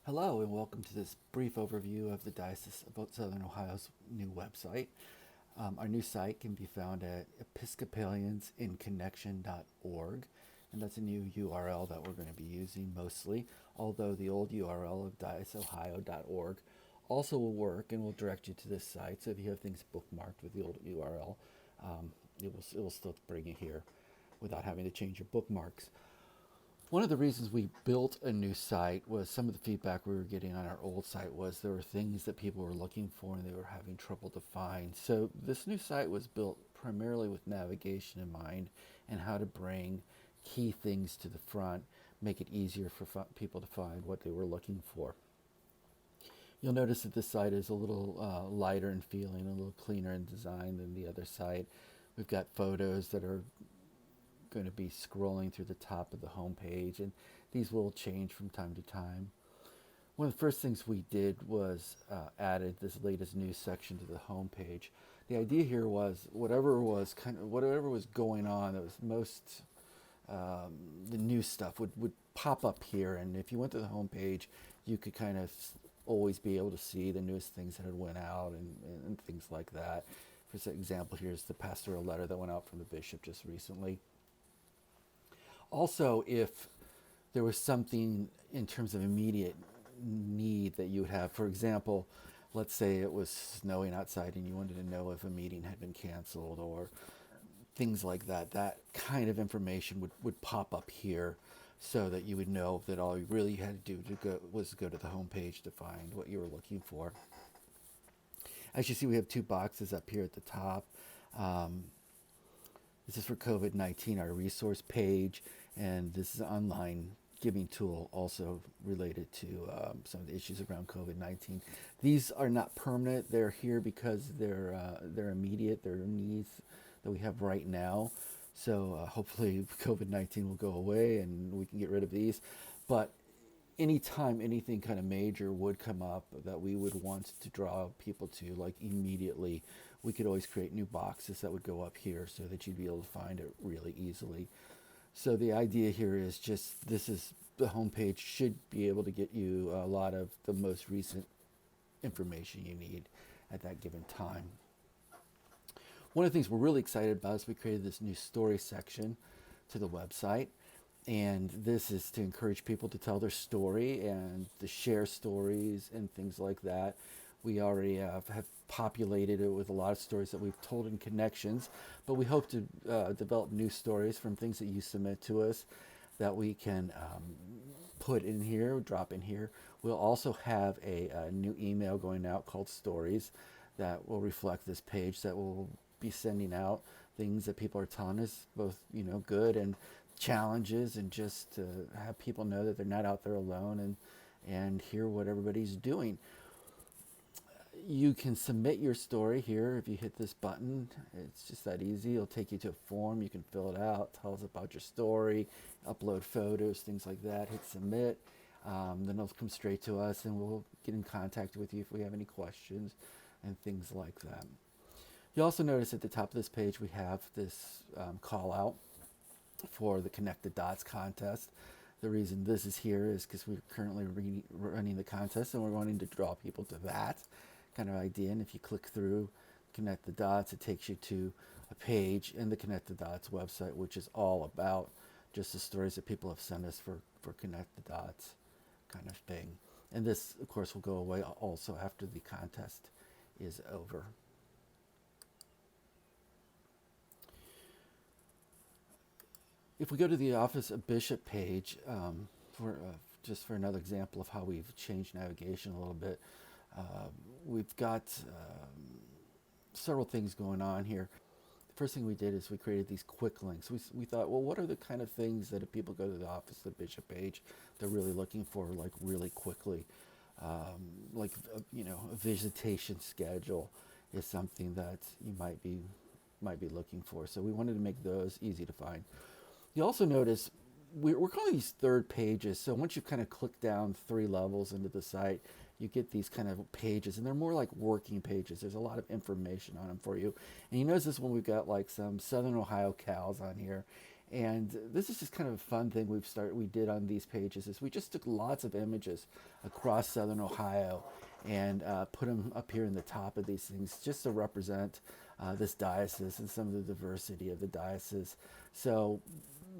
Hello and welcome to this brief overview of the Diocese of Southern Ohio's new website. Our new site can be found at episcopaliansinconnection.org, and that's a new URL that we're going to be using mostly, although the old URL of dioceseohio.org also will work and will direct you to this site. So if you have things bookmarked with the old URL, it will still bring you here without having to change your bookmarks. One of the reasons we built a new site was some of the feedback we were getting on our old site was there were things that people were looking for and they were having trouble to find. So this new site was built primarily with navigation in mind and how to bring key things to the front, make it easier for people to find what they were looking for. You'll notice that this site is a little lighter in feeling, a little cleaner in design than the other site. We've got photos that are going to be scrolling through the top of the home page, and these will change from time to time. One of the first things we did was added this latest news section to the home page. The idea here was whatever was going on that was most the new stuff would pop up here, and if you went to the home page, you could kind of always be able to see the newest things that had went out and things like that. For example, here's the pastoral letter that went out from the bishop just recently. Also, if there was something in terms of immediate need that you would have, for example, let's say it was snowing outside and you wanted to know if a meeting had been canceled or things like that, that kind of information would pop up here so that you would know that all you really had to do was go to the home page to find what you were looking for. As you see, we have two boxes up here at the top. This is for COVID-19, our resource page, and this is an online giving tool also related to some of the issues around COVID-19. These are not permanent. They're here because they're immediate. They're needs that we have right now. So hopefully COVID-19 will go away and we can get rid of these. But anytime anything kind of major would come up that we would want to draw people to, like immediately, we could always create new boxes that would go up here so that you'd be able to find it really easily. So the idea here is just the homepage should be able to get you a lot of the most recent information you need at that given time. One of the things we're really excited about is we created this new story section to the website. And this is to encourage people to tell their story and to share stories and things like that. We already have populated it with a lot of stories that we've told in connections, but we hope to develop new stories from things that you submit to us that we can put in here, drop in here. We'll also have a new email going out called Stories that will reflect this page that will be sending out things that people are telling us, both good and challenges, and just to have people know that they're not out there alone and hear what everybody's doing. You can submit your story here if you hit this button. It's just that easy. It'll take you to a form. You can fill it out, tell us about your story, upload photos, things like that. Hit submit. Then it'll come straight to us and we'll get in contact with you if we have any questions and things like that. You also notice at the top of this page we have this call out for the Connect the Dots contest. The reason this is here is because we're currently running the contest and we're wanting to draw people to that kind of idea. And if you click through Connect the Dots, it takes you to a page in the Connect the Dots website, which is all about just the stories that people have sent us for Connect the Dots kind of thing. And this, of course, will go away also after the contest is over. If we go to the Office of Bishop page, just for another example of how we've changed navigation a little bit, we've got several things going on here. The first thing we did is we created these quick links. We thought, well, what are the kind of things that if people go to the Office of the Bishop page, they're really looking for, like really quickly, like a visitation schedule is something that you might be looking for. So we wanted to make those easy to find. You also notice we're calling these third pages. So once you kind of click down 3 levels into the site, you get these kind of pages, and they're more like working pages. There's a lot of information on them for you. And you notice this one, we've got like some Southern Ohio cows on here, And this is just kind of a fun thing we did on these pages is we just took lots of images across Southern Ohio and put them up here in the top of these things just to represent this diocese and some of the diversity of the diocese. So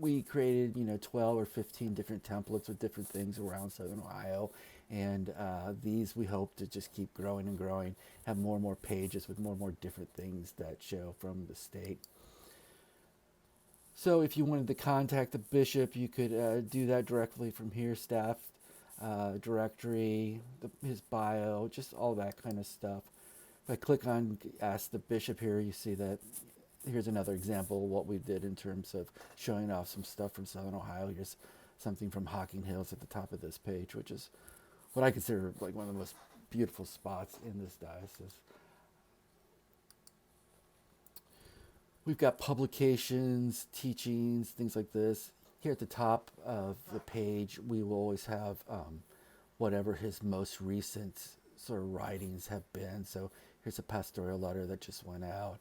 we created, 12 or 15 different templates with different things around Southern Ohio. And these we hope to just keep growing and growing, have more and more pages with more and more different things that show from the state. So if you wanted to contact the bishop, you could do that directly from here, staff directory, his bio, just all that kind of stuff. If I click on Ask the Bishop here, you see that here's another example of what we did in terms of showing off some stuff from Southern Ohio. Here's something from Hocking Hills at the top of this page, which is what I consider like one of the most beautiful spots in this diocese. We've got publications, teachings, things like this. Here at the top of the page, we will always have whatever his most recent sort of writings have been. So here's a pastoral letter that just went out.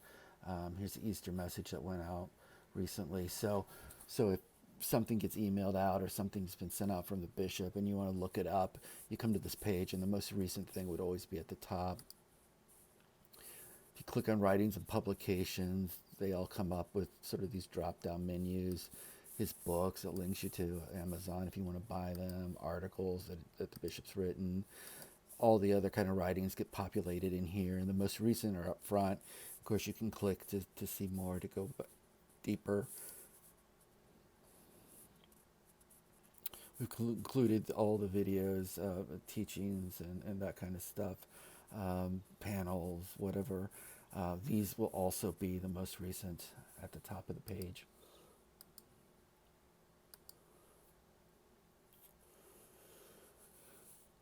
Here's the Easter message that went out recently. So if something gets emailed out or something's been sent out from the bishop and you want to look it up, you come to this page and the most recent thing would always be at the top. If you click on writings and publications, they all come up with sort of these drop-down menus. His books, it links you to Amazon if you want to buy them, articles that the bishop's written. All the other kind of writings get populated in here, and the most recent are up front. Of course, you can click to see more, to go deeper. We've included all the videos, teachings, and that kind of stuff, panels, whatever. These will also be the most recent at the top of the page.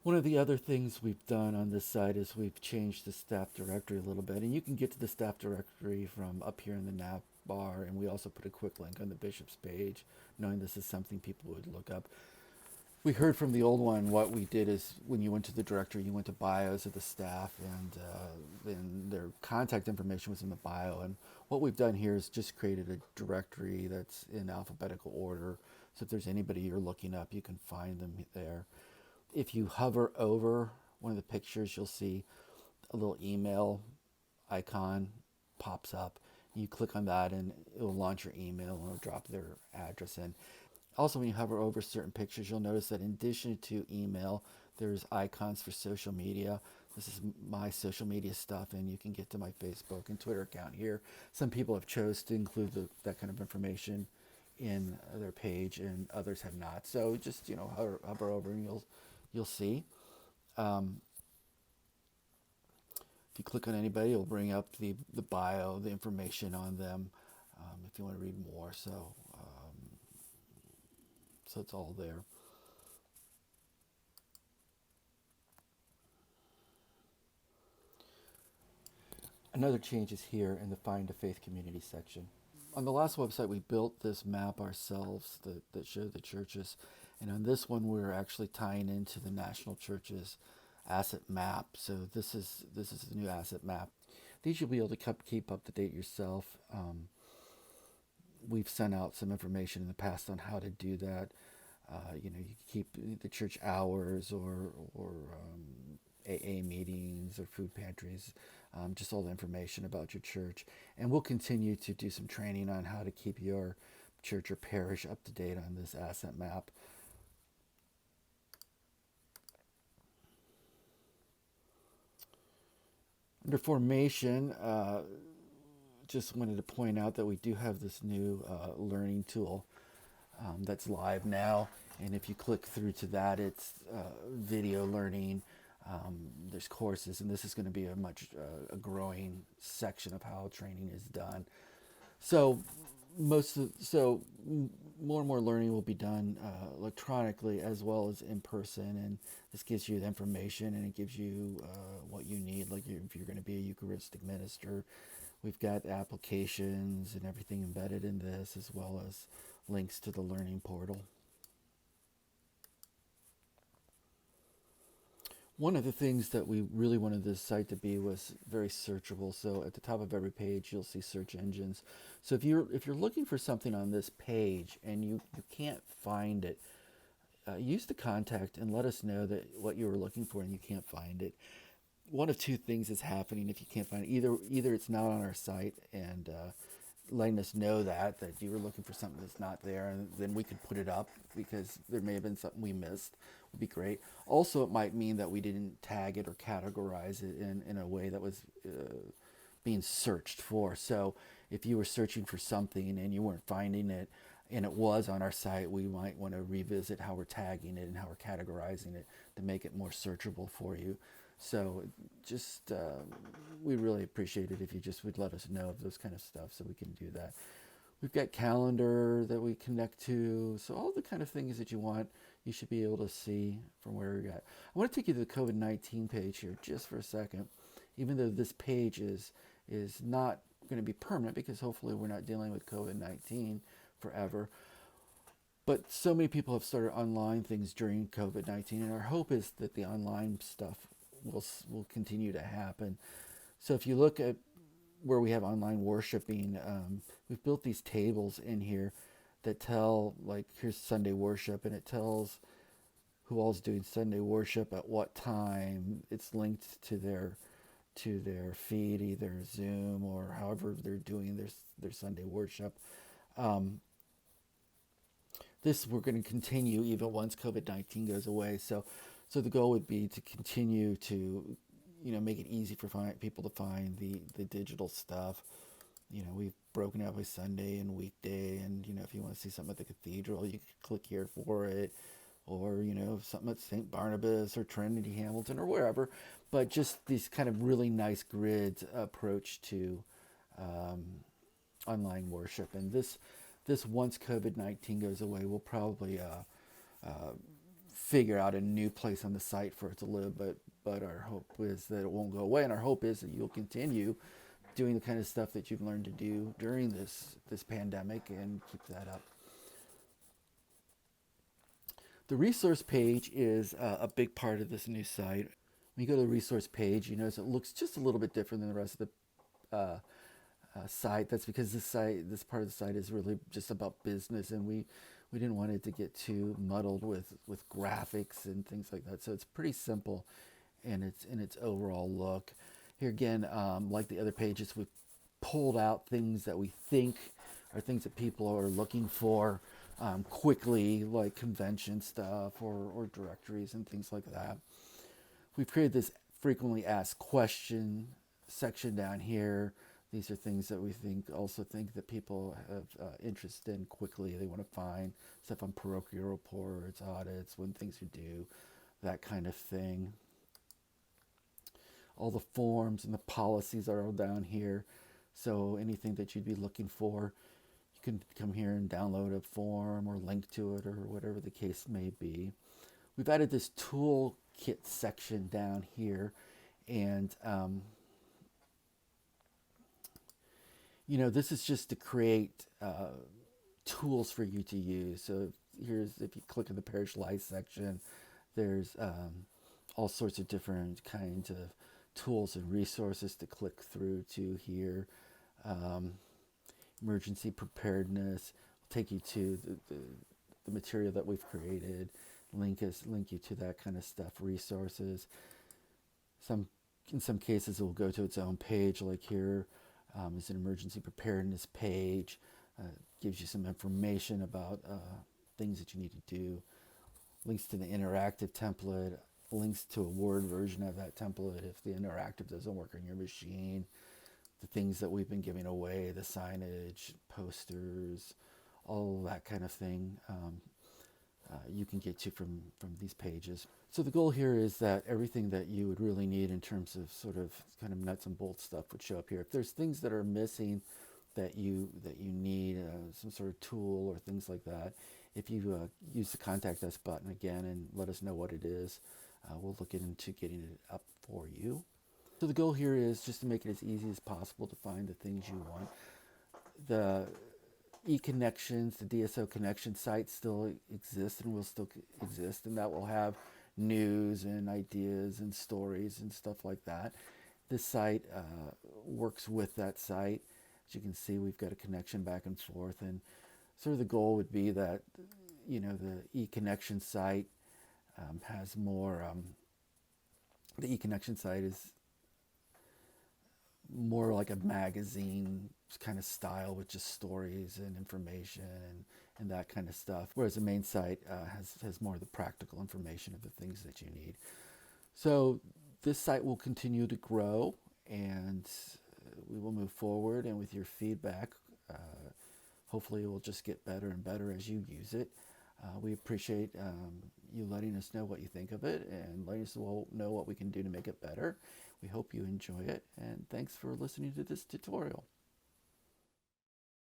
One of the other things we've done on this site is we've changed the staff directory a little bit, and you can get to the staff directory from up here in the nav bar, and we also put a quick link on the bishop's page, knowing this is something people would look up. We heard from the old one, what we did is when you went to the directory, you went to bios of the staff, and then their contact information was in the bio. And what we've done here is just created a directory that's in alphabetical order. So if there's anybody you're looking up, you can find them there. If you hover over one of the pictures, you'll see a little email icon pops up. You click on that and it'll launch your email and it'll drop their address in. Also, when you hover over certain pictures, you'll notice that in addition to email, there's icons for social media. This is my social media stuff, and you can get to my Facebook and Twitter account here. Some people have chose to include that kind of information in their page, and others have not. So just hover over, and you'll see. If you click on anybody, it'll bring up the bio, the information on them, if you want to read more. So it's all there. Another change is here in the Find a Faith Community section. On the last website, we built this map ourselves that showed the churches. And on this one, we're actually tying into the National Churches asset map. So this is the new asset map. These you'll be able to keep up to date yourself. We've sent out some information in the past on how to do that. You keep the church hours or AA meetings or food pantries, just all the information about your church. And we'll continue to do some training on how to keep your church or parish up to date on this asset map. Under formation, just wanted to point out that we do have this new learning tool that's live now. And if you click through to that, it's video learning. There's courses, and this is going to be a growing section of how training is done. So more and more learning will be done electronically as well as in person, and this gives you the information and it gives you what you need. Like if you're going to be a Eucharistic minister, we've got applications and everything embedded in this, as well as links to the learning portal. One of the things that we really wanted this site to be was very searchable. So at the top of every page, you'll see search engines. So if you're looking for something on this page and you can't find it, use the contact and let us know that what you were looking for and you can't find it. One of two things is happening if you can't find it. Either it's not on our site and letting us know that you were looking for something that's not there, and then we could put it up because there may have been something we missed. Would be great. Also, it might mean that we didn't tag it or categorize it in a way that was being searched for. So if you were searching for something and you weren't finding it, and it was on our site, we might want to revisit how we're tagging it and how we're categorizing it to make it more searchable for you. So just we really appreciate it if you just would let us know of those kind of stuff so we can do that. We've got calendar that we connect to, so all the kind of things that you want, you should be able to see from where you're at. I want to take you to the COVID-19 page here just for a second, even though this page is not going to be permanent because hopefully we're not dealing with COVID-19 forever. But so many people have started online things during COVID-19, and our hope is that the online stuff will continue to happen. So if you look at where we have online worshiping, we've built these tables in here that tell, like, here's Sunday worship, and it tells who all's doing Sunday worship at what time. It's linked to their feed, either Zoom or however they're doing their Sunday worship. Um, this we're going to continue even once COVID-19 goes away. So the goal would be to continue to, make it easy for people to find the digital stuff. We've broken out by Sunday and weekday, and if you want to see something at the cathedral, you can click here for it, or something at St. Barnabas or Trinity Hamilton or wherever. But just these kind of really nice grid approach to um, online worship, and this once COVID-19 goes away, we'll probably figure out a new place on the site for it to live. But our hope is that it won't go away, and our hope is that you'll continue doing the kind of stuff that you've learned to do during this pandemic and keep that up. The resource page is a big part of this new site. When you go to the resource page, you notice it looks just a little bit different than the rest of the site. That's because this part of the site is really just about business, and we didn't want it to get too muddled with graphics and things like that. So it's pretty simple in its overall look. Here again, like the other pages, we pulled out things that we think are things that people are looking for quickly, like convention stuff or directories and things like that. We've created this frequently asked question section down here. These are things that we think that people have interest in quickly. They want to find stuff on parochial reports, audits, when things are due, that kind of thing. All the forms and the policies are all down here. So anything that you'd be looking for, you can come here and download a form or link to it or whatever the case may be. We've added this toolkit section down here, and this is just to create tools for you to use. So if you click on the parish life section, there's all sorts of different kinds of tools and resources to click through to here. Emergency preparedness will take you to the material that we've created, link you to that kind of stuff, resources. In some cases, it will go to its own page, like here is an emergency preparedness page. Gives you some information about things that you need to do. Links to the interactive template, links to a Word version of that template if the interactive doesn't work on your machine. The things that we've been giving away, the signage, posters, all that kind of thing, you can get to from these pages. So the goal here is that everything that you would really need in terms of sort of kind of nuts and bolts stuff would show up here. If there's things that are missing that you need, some sort of tool or things like that, if you use the contact us button again and let us know what it is, we'll look into getting it up for you. So the goal here is just to make it as easy as possible to find the things you want. The e-connections, the DSO connection site still exists and will still exist, and that will have news and ideas and stories and stuff like that. This site works with that site. As you can see, we've got a connection back and forth, and sort of the goal would be that, the e-connection site has more. The e-connection site is more like a magazine kind of style with just stories and information and that kind of stuff. Whereas the main site has more of the practical information of the things that you need. So this site will continue to grow, and we will move forward. And with your feedback, hopefully it will just get better and better as you use it. We appreciate you letting us know what you think of it and letting us know what we can do to make it better. We hope you enjoy it, and thanks for listening to this tutorial.